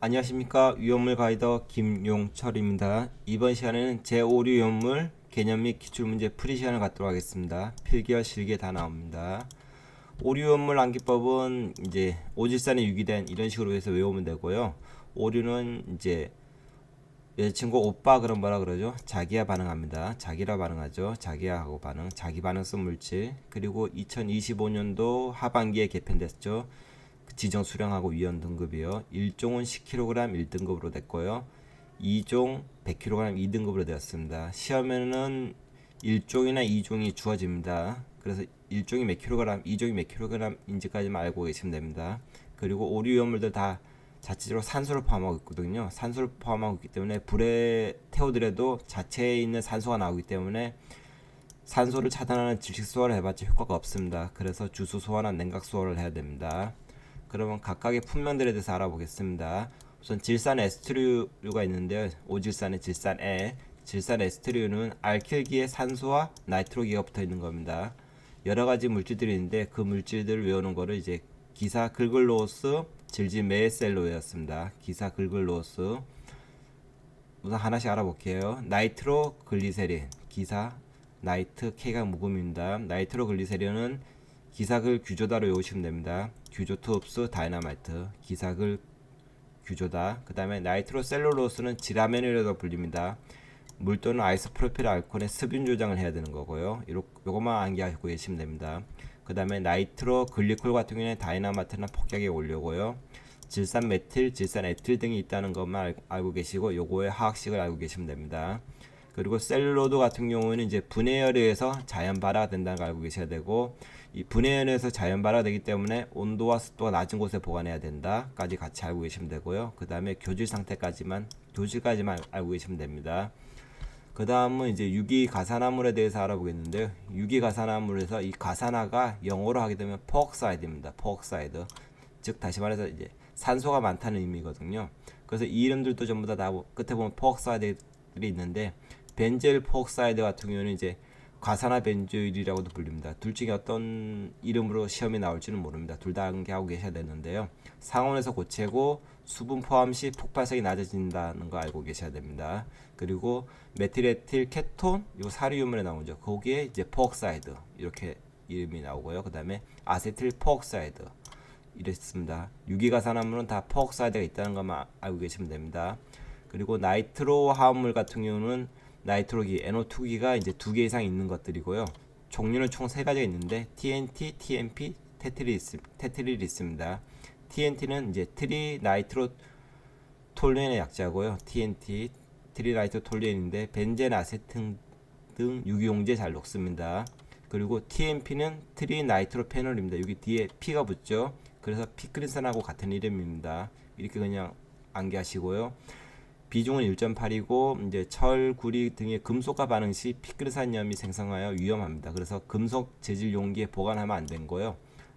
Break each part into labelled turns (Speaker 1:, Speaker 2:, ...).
Speaker 1: 안녕하십니까. 위험물 가이더 김용철입니다. 이번 시간에는 제5류 위험물 개념 및 기출문제 풀이 시간을 갖도록 하겠습니다. 필기와 실기에 다 나옵니다. 오류 위험물 암기법은 이제 오질산에 유기된 이런 식으로 해서 외우면 되고요. 오류는 이제 여자친구 오빠 그럼 뭐라 그러죠? 자기야 반응합니다. 자기라 반응하죠. 자기야 하고 반응. 자기 반응성 물질. 그리고 2025년도 하반기에 개편됐죠. 지정 수량하고 위험 등급이요. 1종은 10kg 1등급으로 됐고요. 2종 100kg 2등급으로 되었습니다. 시험에는 1종이나 2종이 주어집니다. 그래서 1종이 몇 kg, 2종이 몇 kg인지까지만 알고 계시면 됩니다. 그리고 오류 위험물들 다 자체적으로 산소를 포함하고 있거든요. 산소를 포함하고 있기 때문에 불에 태우더라도 자체에 있는 산소가 나오기 때문에 산소를 차단하는 질식 소화를 해봤자 효과가 없습니다. 그래서 주수 소화나 냉각 소화를 해야 됩니다. 그러면 각각의 품명들에 대해서 알아보겠습니다. 우선 질산 에스트류가 있는데요. 오질산의 질산에, 질산 에스트류는 알킬기에 산소와 나이트로기가 붙어 있는 겁니다. 여러 가지 물질들이 있는데 그 물질들을 외우는 거를 이제 기사 글글로스 질질 메에셀로 외웠습니다. 기사 글글로스. 우선 하나씩 알아볼게요. 나이트로 글리세린, 기사 나이트 K가 묵음입니다. 나이트로 글리세린은 기사글 규조다로 외우시면 됩니다. 규조트 흡수 다이나마이트, 기사글 규조다. 그 다음에 나이트로셀룰로스는 지라멘이라고 불립니다. 물 또는 아이소프로필 알코올의 습윤 조장을 해야 되는 거고요. 요것만 암기하고 계시면 됩니다. 그 다음에 나이트로 글리콜 같은 경우에는 다이나마이트나 폭약에 올려고요. 질산 메틸, 질산 에틸 등이 있다는 것만 알고 계시고 요거의 화학식을 알고 계시면 됩니다. 그리고 셀룰로드 같은 경우는 이제 분해열에 의해서 자연 발화가 된다는 걸 알고 계셔야 되고, 이 분해열에서 자연 발화가 되기 때문에 온도와 습도가 낮은 곳에 보관해야 된다까지 같이 알고 계시면 되고요. 그 다음에 교질까지만 알고 계시면 됩니다. 그 다음은 이제 유기가산화물에 대해서 알아보겠는데요. 유기가산화물에서 이 가산화가 영어로 하게 되면 퍼옥사이드입니다. 퍼옥사이드. 즉 다시 말해서 이제 산소가 많다는 의미거든요. 그래서 이 이름들도 전부 다 끝에 보면 퍼옥사이드들이 있는데, 벤젤 퍼옥사이드 같은 경우는 이제 과산화 벤조일이라고도 불립니다. 둘 중에 어떤 이름으로 시험이 나올지는 모릅니다. 둘 다 암기하고 계셔야 되는데요. 상온에서 고체고 수분 포함 시 폭발성이 낮아진다는 거 알고 계셔야 됩니다. 그리고 메틸에틸 케톤, 요 사리유물에 나오죠. 거기에 이제 퍼옥사이드 이렇게 이름이 나오고요. 그 다음에 아세틸 퍼옥사이드 이랬습니다. 유기가산화물은 다 퍼옥사이드가 있다는 것만 알고 계시면 됩니다. 그리고 나이트로 화합물 같은 경우는 나이트로기, NO2기가 이제 2개 이상 있는 것들이고요. 종류는 총 3가지가 있는데 TNT, TMP, 테트릴 있습니다. TNT는 이제 트리나이트로 톨루엔의 약자고요. TNT, 트리나이트로 톨루엔인데 벤젠, 아세튼 등 유기용지에 잘 녹습니다. 그리고 TMP는 트리나이트로 페놀입니다. 여기 뒤에 P가 붙죠. 그래서 피크린산하고 같은 이름입니다. 이렇게 그냥 암기하시고요. 비중은 1.8이고 이제 철, 구리 등의 금속과 반응 시 피크르산염이 생성하여 위험합니다. 그래서 금속 재질 용기에 보관하면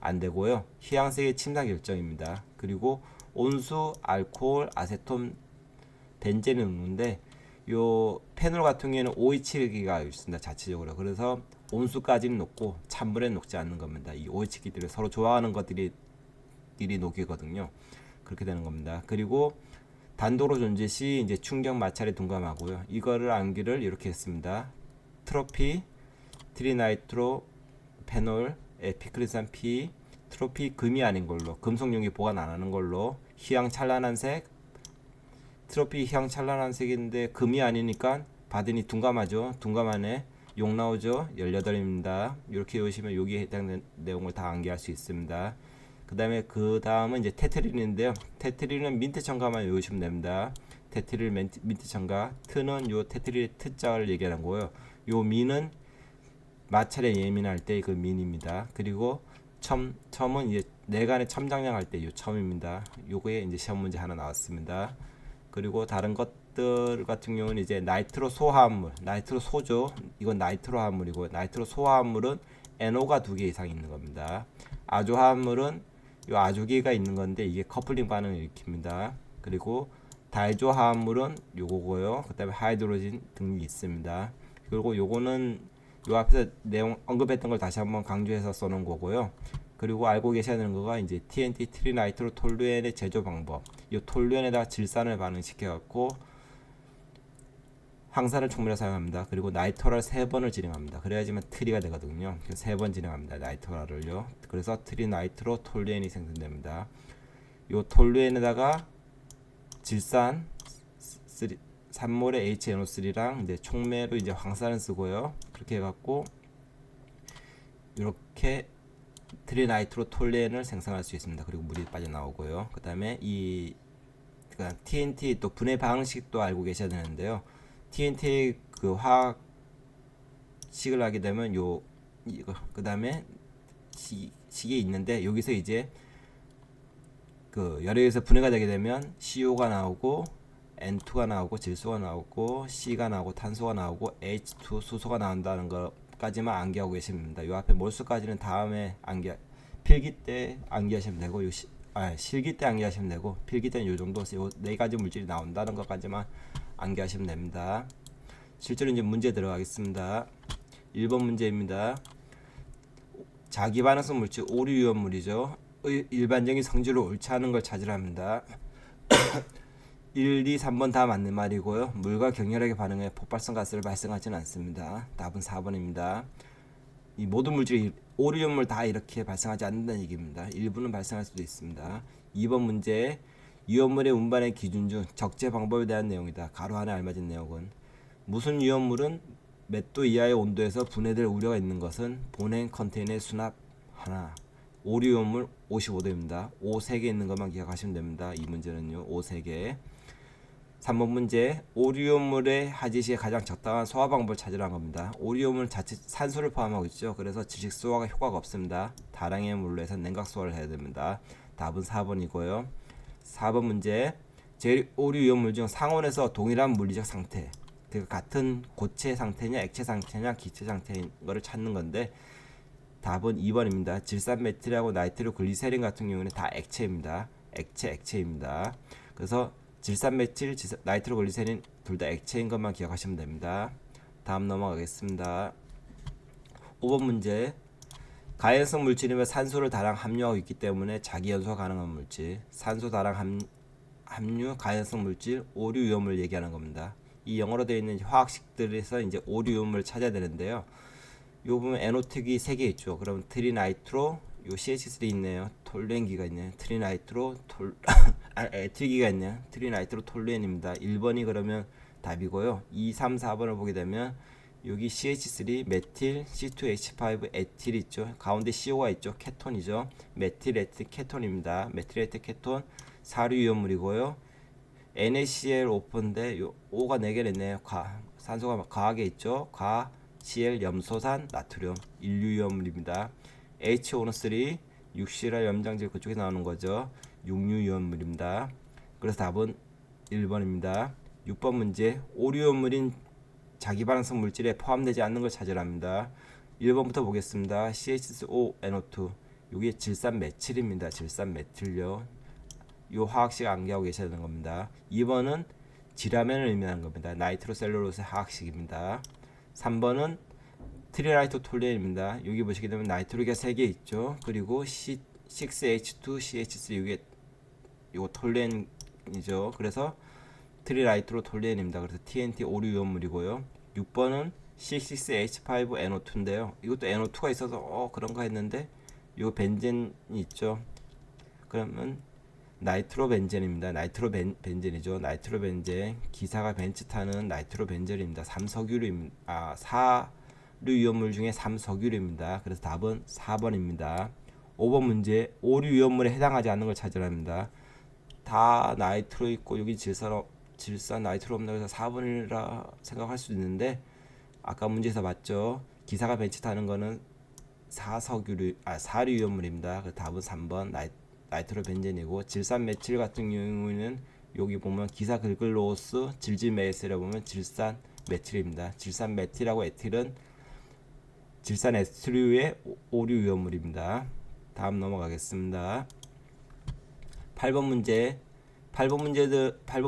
Speaker 1: 안 되고요. 희양색의 침상 결정입니다. 그리고 온수, 알코올, 아세톤, 벤젠을 넣는데 요 페놀 같은 경우에는 OH 기가 있습니다. 자체적으로. 그래서 온수까지는 녹고 찬물에 녹지 않는 겁니다. 이 OH 기들을 서로 좋아하는 것들이 녹이거든요. 그렇게 되는 겁니다. 그리고 단도로 존재 시 이제 충격 마찰에 둔감하고요. 이거를 암기를 이렇게 했습니다. 트로피, 트리나이트로 페놀, 에피크리산 P, 트로피 금이 아닌 걸로, 금속 용기 보관 안 하는 걸로, 희양 찬란한 색, 트로피 희양 찬란한 색인데 금이 아니니까 받으니 둔감하죠. 둔감하네. 욕 나오죠. 18입니다. 이렇게 외우시면 여기에 해당되는 내용을 다 암기할 수 있습니다. 그 다음은 이제 테트릴인데요. 테트릴은 민트 첨가만 외우시면 됩니다. 테트릴 민트 첨가. 트는 요 테트릴 트자를 얘기하는 거고요. 요 민은 마찰에 예민할 때 그 민입니다. 그리고 첨은 이제 내간의 첨장량 할 때 요 첨입니다. 요거에 이제 시험 문제 하나 나왔습니다. 그리고 다른 것들 같은 경우는 이제 나이트로 소화합물, 나이트로 소죠. 이건 나이트로 화합물이고, 나이트로 소화합물은 NO가 2개 이상 있는 겁니다. 아조 화합물은 요 아조기가 있는 건데 이게 커플링 반응을 일으킵니다. 그리고 다이조 화합물은 요거고요. 그다음에 하이드로진 등이 있습니다. 그리고 요거는 요 앞에서 내용 언급했던 걸 다시 한번 강조해서 써놓은 거고요. 그리고 알고 계셔야 되는 거가 이제 TNT 트리나이트로 톨루엔의 제조 방법. 이 톨루엔에다가 질산을 반응시켜 갖고 황산을 촉매로 사용합니다. 그리고 나이트로를 3번을 진행합니다. 그래야지만 트리가 되거든요. 그래서 3번 진행합니다. 나이트로를요. 그래서 트리나이트로 톨루엔이 생성됩니다. 이 톨루엔에다가 질산 3몰의 HNO3랑 이제 촉매로 이제 황산을 쓰고요. 그렇게 해갖고 이렇게 트리나이트로 톨루엔을 생성할 수 있습니다. 그리고 물이 빠져나오고요. 그 다음에 이 TNT 또 분해 방식도 알고 계셔야 되는데요. TNT 그 화학식을 하게 되면 이거 그 다음에 식이 있는데 여기서 이제 그 열에 의해서 분해가 되게 되면 CO가 나오고 N2가 나오고 질소가 나오고 C가 나오고 탄소가 나오고 H2 수소가 나온다는 것까지만 암기하고 계시면 됩니다. 요 앞에 몰수까지는 다음에 필기 때 암기하시면 되고 실기 때 암기하시면 되고 필기 때는 요 정도 요 4가지 물질이 나온다는 것까지만 암기하시면 됩니다. 실제로 이제 문제 들어가겠습니다. 1번 문제입니다. 자기반응성 물질 오류유연물이죠. 일반적인 성질을 옳지 않은 걸 찾으랍니다. 1, 2, 3번 다 맞는 말이고요. 물과 격렬하게 반응해 폭발성 가스를 발생하지는 않습니다. 답은 4번입니다. 이 모든 물질이 오류연물 다 이렇게 발생하지 않는다는 얘기입니다. 일부는 발생할 수도 있습니다. 2번 문제 유연물의 운반의 기준 중 적재 방법에 대한 내용이다. 가로 안에 알맞은 내용은 무슨 유연물은 몇 도 이하의 온도에서 분해될 우려가 있는 것은 본행 컨테이너의 수납 하나 오류연물 55도입니다. O 3개 있는 것만 기억하시면 됩니다. 이 문제는요. O 3개 3번 문제 오류연물의 하지시에 가장 적당한 소화 방법을 찾으라는 겁니다. 오류연물 자체 산소를 포함하고 있죠. 그래서 질식 소화가 효과가 없습니다. 다량의 물로 해서 냉각 소화를 해야 됩니다. 답은 4번이고요. 4번 문제 오류연물 중 상온에서 동일한 물리적 상태 그 같은 고체 상태냐 액체 상태냐 기체 상태인 거를 찾는 건데 답은 2번입니다. 질산 메틸하고 나이트로 글리세린 같은 경우는 다 액체입니다. 액체입니다. 그래서 질산 메틸, 나이트로 글리세린 둘 다 액체인 것만 기억하시면 됩니다. 다음 넘어가겠습니다. 5번 문제 가연성 물질이면 산소를 다량 함유하고 있기 때문에 자기 연소가 가능한 물질 산소 다량 함유 가연성 물질 오류 위험을 얘기하는 겁니다. 이 영어로 되어 있는 화학식들에서 이제 오류 위험을 찾아야 되는데요. 요 보면 NO2기 3개 있죠. 그럼 트리나이트로 요 CH3 있네요. 톨루엔기가 있네요. 트리나이트로 에틸기가 있네요. 트리나이트로 톨루엔입니다. 1번이 그러면 답이고요. 2, 3, 4번을 보게 되면 여기 CH3 메틸 C2H5 에틸 있죠. 가운데 CO가 있죠. 케톤이죠. 메틸 에틸 케톤입니다. 메틸 에틸 케톤 사류 이온물이고요. NaCl 오픈인데 요 O가 4개 냈네요. 산소가 과하게 있죠. Cl 염소산 나트륨 인류이온물입니다. HON3 육실화 염장질 그쪽에 나오는 거죠. 육류이온물입니다. 그래서 답은 1번입니다. 6번 문제 오류이온물인 자기반응성 물질에 포함되지 않는 걸 찾으랍니다. 1번부터 보겠습니다. CH4NO2 이게 질산 메틸입니다. 질산 메틸요. 요 화학식 암기하고 계셔야 되는 겁니다. 2번은 지라멘을 의미하는 겁니다. 나이트로셀룰로스의 화학식입니다. 3번은 트리나이트 톨루엔입니다. 여기 보시게 되면 나이트로가 3개 있죠. 그리고 6H2CH3 이게 요거 톨루엔이죠. 그래서 트리나이트로 톨루엔입니다. 그래서 TNT 오류이온물이고요. 6번은 C6H5NO2인데요. 이것도 NO2가 있어서 그런가 했는데 요 벤젠이 있죠. 그러면 나이트로벤젠입니다. 나이트로벤젠이죠. 나이트로벤젠 기사가 벤츠 타는 나이트로벤젠입니다. 3석유류입니다. 4류이온물 중에 3석유류입니다. 그래서 답은 4번입니다. 5번 문제 오류이온물에 해당하지 않는 걸 찾으랍니다. 다 나이트로 있고 여기 질산 나이트로 없나 그래서 4번이라 생각할 수도 있는데 아까 문제에서 맞죠. 기사가 벤츠 타는 거는 4류이온물입니다. 그 답은 3번 나이트로 벤젠이고 질산 메틸 같은 경우에는 여기 보면 기사 글글로스 질질메이스라 보면 질산 메틸입니다. 질산 메틸하고 에틸은 질산 에스트류의 오류 위험물입니다. 다음 넘어가겠습니다. 8번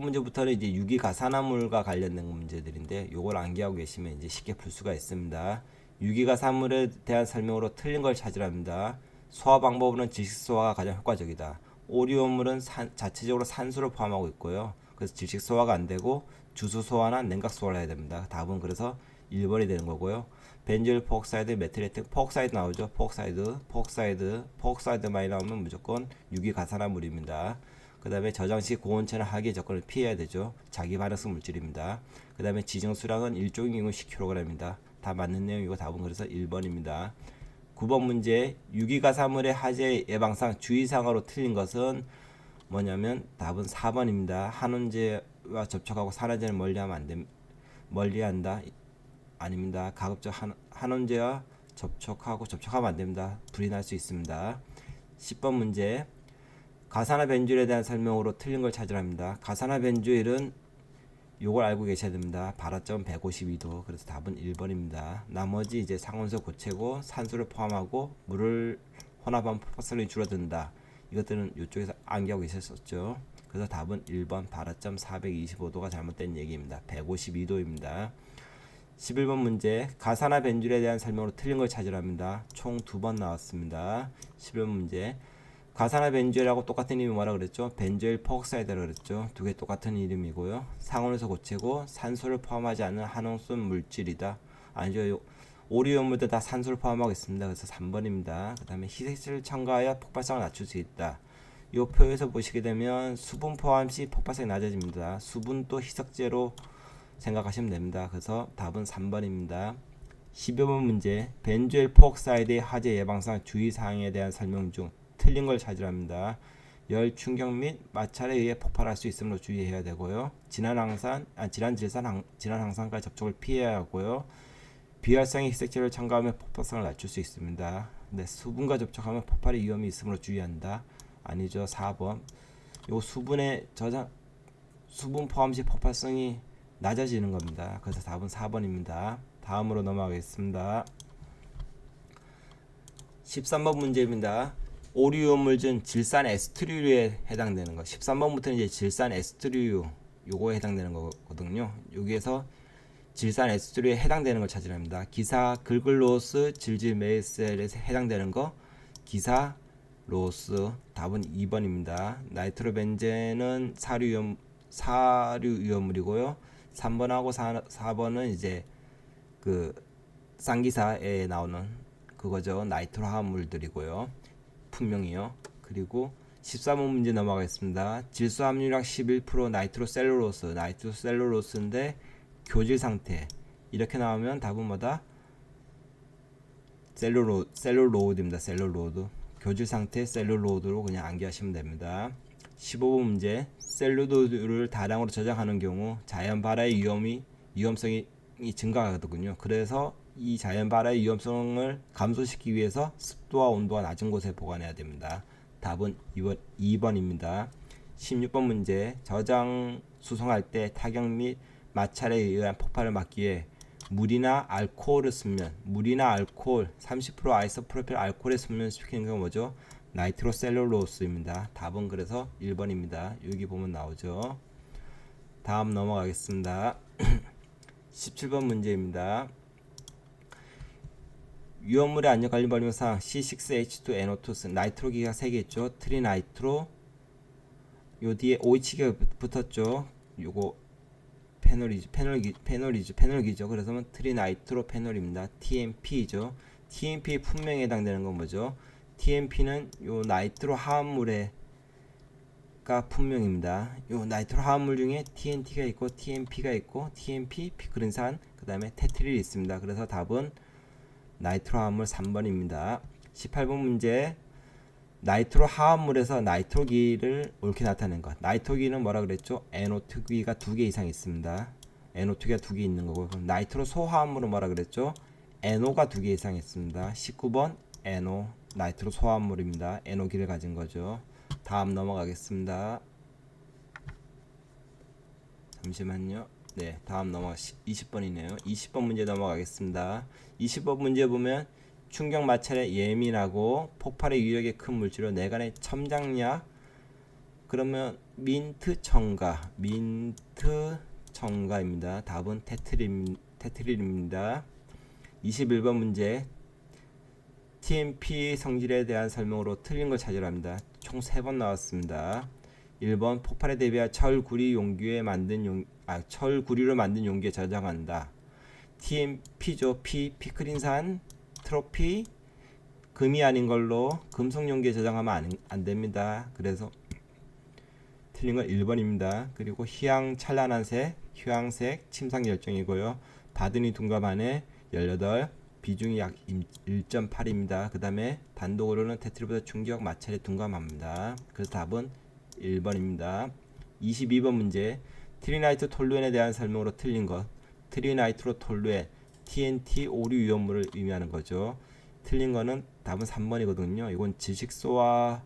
Speaker 1: 문제부터는 이제 유기가산화물과 관련된 문제들인데 요걸 암기하고 계시면 이제 쉽게 풀 수가 있습니다. 유기가산물에 대한 설명으로 틀린 걸 찾으랍니다. 소화 방법으로는 질식 소화가 가장 효과적이다. 오류원물은 자체적으로 산소를 포함하고 있고요. 그래서 질식 소화가 안 되고 주수 소화나 냉각 소화를 해야 됩니다. 답은 그래서 1번이 되는 거고요. 벤조일 포옥사이드, 메틸에틸 포옥사이드 나오죠. 포옥사이드 많이 나오면 무조건 유기가산화물입니다. 그 다음에 저장시 고온체나 하기의 조건을 피해야 되죠. 자기 반응성 물질입니다. 그 다음에 지정 수량은 1종 인구 10kg입니다. 다 맞는 내용이고 답은 그래서 1번입니다. 9번 문제 유기가산물의 화재 예방상 주의사항으로 틀린 것은 뭐냐면 답은 4번입니다. 한원제와 접촉하고 산화제를 멀리한다. 아닙니다. 가급적 한원제와 접촉하면 안됩니다. 불이 날 수 있습니다. 10번 문제 가산화 벤조일에 대한 설명으로 틀린 걸 찾으랍니다. 가산화 벤조일은 요걸 알고 계셔야 됩니다. 발화점 152도. 그래서 답은 1번입니다. 나머지 이제 상온수 고체고 산소를 포함하고 물을 혼합한 폭발성이 줄어든다. 이것들은 이쪽에서 암기하고 계셨었죠. 그래서 답은 1번 발화점 425도가 잘못된 얘기입니다. 152도입니다. 11번 문제 가산화 벤조일에 대한 설명으로 틀린 걸 찾으랍니다. 총 2번 나왔습니다. 11번 문제 가산화 벤조일하고 똑같은 이름이 뭐라 그랬죠? 벤조일 포옥사이드라 그랬죠. 두 개 똑같은 이름이고요. 상온에서 고체고 산소를 포함하지 않는 한온순 물질이다. 아니죠. 오류연물들 다 산소를 포함하고 있습니다. 그래서 3번입니다. 그 다음에 희석제를 첨가하여 폭발성을 낮출 수 있다. 이 표에서 보시게 되면 수분 포함 시 폭발성이 낮아집니다. 수분도 희석제로 생각하시면 됩니다. 그래서 답은 3번입니다. 12번 문제 벤조일 포옥사이드의 화재 예방상 주의사항에 대한 설명 중 틀린 걸 찾으랍니다. 열 충격 및 마찰에 의해 폭발할 수 있으므로 주의해야 되고요. 진한 항산까지 접촉을 피해야 하고요. 비활성의 희석제를 첨가하면 폭발성을 낮출 수 있습니다. 근데 수분과 접촉하면 폭발의 위험이 있으므로 주의한다. 아니죠. 4번. 요 수분의 수분 포함 시 폭발성이 낮아지는 겁니다. 그래서 답은 4번입니다. 다음으로 넘어가겠습니다. 13번 문제입니다. 오류유물 중 질산 에스트리유에 해당되는 거. 13번부터는 이제 질산 에스트리유 요거에 해당되는 거거든요. 여기에서 질산 에스트리유에 해당되는 걸 찾으랍니다. 기사 글글로스 질질 메일셀에 해당되는 거 기사 로스 답은 2번입니다. 나이트로벤젠은 사류유물이고요. 3번하고 4번은 이제 그 쌍기사에 나오는 그거죠. 나이트로 화합물들이고요. 분명히요. 그리고 13번 문제 넘어가겠습니다. 질소 함유량 11% 나이트로셀룰로스인데 교질 상태 이렇게 나오면 답은 뭐다? 셀룰로드입니다. 셀룰로드. 교질 상태 셀룰로드로 그냥 암기하시면 됩니다. 15번 문제 셀룰로드를 다량으로 저장하는 경우 자연 발화의 위험성이 증가하거든요. 그래서 이 자연 발화의 위험성을 감소시키기 위해서 습도와 온도가 낮은 곳에 보관해야 됩니다. 답은 2번입니다. 16번 문제 저장 수송할 때 타격 및 마찰에 의한 폭발을 막기 위해 물이나 알코올을 쓰면 30% 아이소프로필 알코올에 순면시키는 게 뭐죠? 나이트로셀룰로스입니다. 답은 그래서 1번입니다. 여기 보면 나오죠. 다음 넘어가겠습니다. 17번 문제입니다. 유언물의 안전 관리 법령상 C6H2NO2 나이트로기가 3개 있죠. 트리나이트로 요 뒤에 OH가 붙었죠. 요거 페놀기죠. 그래서 트리나이트로 페놀입니다. TNP죠. TNP 품명에 해당되는 건 뭐죠? TNP는 요 나이트로 화합물가 품명입니다. 요 나이트로 화합물 중에 TNT가 있고 TNP가 있고 TNP 피크린산 그 다음에 테트릴이 있습니다. 그래서 답은 나이트로 화합물 3번입니다. 18번 문제 나이트로 화합물에서 나이트로기를 옳게 나타낸 것. 나이트로기는 뭐라 그랬죠? NO2기가 2개 이상 있습니다. NO2기가 2개 있는 거고 나이트로 소화합물은 뭐라 그랬죠? NO가 2개 이상 있습니다. 19번 NO 나이트로 소화합물입니다. NO기를 가진 거죠. 다음 넘어가겠습니다. 잠시만요. 네, 다음 20번이네요. 20번 문제 넘어가겠습니다. 20번 문제 보면 충격 마찰에 예민하고 폭발의 위력이 큰 물질로 내간의 첨장약 그러면 민트 첨가입니다. 답은 테트릴입니다. 21번 문제 TNP 성질에 대한 설명으로 틀린 걸 찾으랍니다. 총 3번 나왔습니다. 1번 폭발에 대비한 철구리 용기에 만든 철구리로 만든 용기에 저장한다. TMP죠. 피크린산 트로피 금이 아닌 걸로 금속 용기에 저장하면 안 됩니다. 그래서 틀린 건 1번입니다. 그리고 희양 찬란한 색, 휴양색, 침상 열정이고요. 바드니 둔갑 안에 18, 비중이 약 1.8입니다. 그 다음에 단독으로는 테트리보다 충격 마찰에 둔감합니다. 그래서 답은 1번입니다. 22번 문제. 트리나이트 톨루엔에 대한 설명으로 틀린 것. 트리나이트로 톨루엔, TNT 오류 위험물을 의미하는 거죠. 틀린 거는 답은 3번이거든요. 이건 질식소와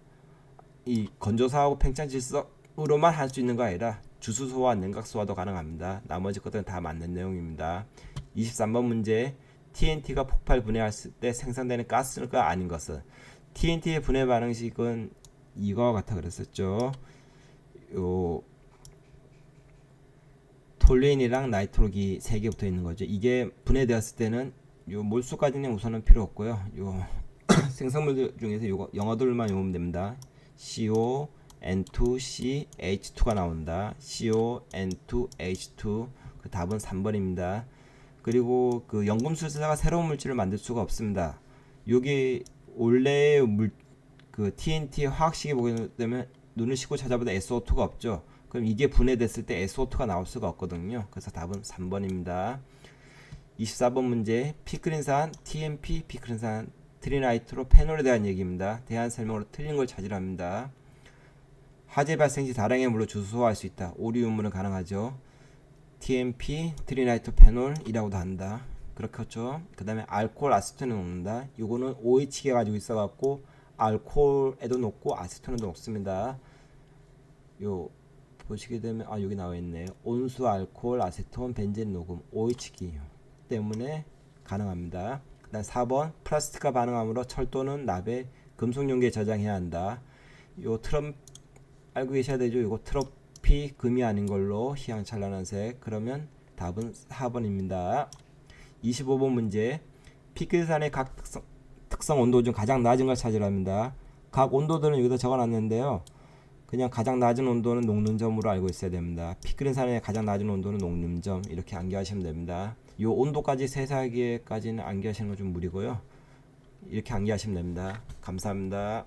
Speaker 1: 이 건조사하고 팽창 질소로만 할 수 있는 거 아니라 주수소와 냉각소와도 가능합니다. 나머지 것들은 다 맞는 내용입니다. 23번 문제. TNT가 폭발 분해했을 때 생성되는 가스가 아닌 것은. TNT의 분해 반응식은 이거와 같아 그랬었죠. 요 톨루엔이랑 나이트로기 3개 붙어 있는 거죠. 이게 분해되었을 때는 요 몰수까지는 우선은 필요 없고요. 요 생성물 중에서 요거 영어들만 외우면 됩니다. CO, N2, C, H2가 나온다. CO, N2, H2. 그 답은 3번입니다. 그리고 그 연금술사가 새로운 물질을 만들 수가 없습니다. 여기 원래 그 TNT 화학식이 보게 되면 눈을 씻고 찾아보다 SO2가 없죠. 그럼 이게 분해됐을 때 SO2가 나올 수가 없거든요. 그래서 답은 3번입니다. 24번 문제. 피크린산, TMP, 피크린산, 트리나이트로 페놀에 대한 얘기입니다. 대한 설명으로 틀린 걸 찾으랍니다. 화재 발생 시 다량의 물로 주소할 수 있다. 오류 유물은 가능하죠. TMP, 트리나이트로페놀이라고도 한다. 그렇겠죠. 그 다음에 알코올 아세톤에 녹는다. 이거는 OH가 가지고 있어갖고 알코올에도 녹고 아세톤에도 녹습니다. 요 보시게 되면 여기 나와있네요. 온수 알코올 아세톤 벤젠 녹음 OH기 때문에 가능합니다. 그 다음 4번 플라스틱과 반응함으로 철도는 납에 금속 용기에 저장해야 한다. 요 트럼 알고 계셔야 되죠. 이거 트로피 금이 아닌 걸로 희양찬란한 색. 그러면 답은 4번입니다. 25번 문제. 피크산의 각 특성 온도 중 가장 낮은 걸 찾으랍니다. 각 온도들은 여기다 적어놨는데요. 그냥 가장 낮은 온도는 녹는 점으로 알고 있어야 됩니다. 피크린산의 가장 낮은 온도는 녹는 점 이렇게 암기하시면 됩니다. 요 온도까지 세세하게까지는 암기하시는 건 좀 무리고요. 이렇게 암기하시면 됩니다. 감사합니다.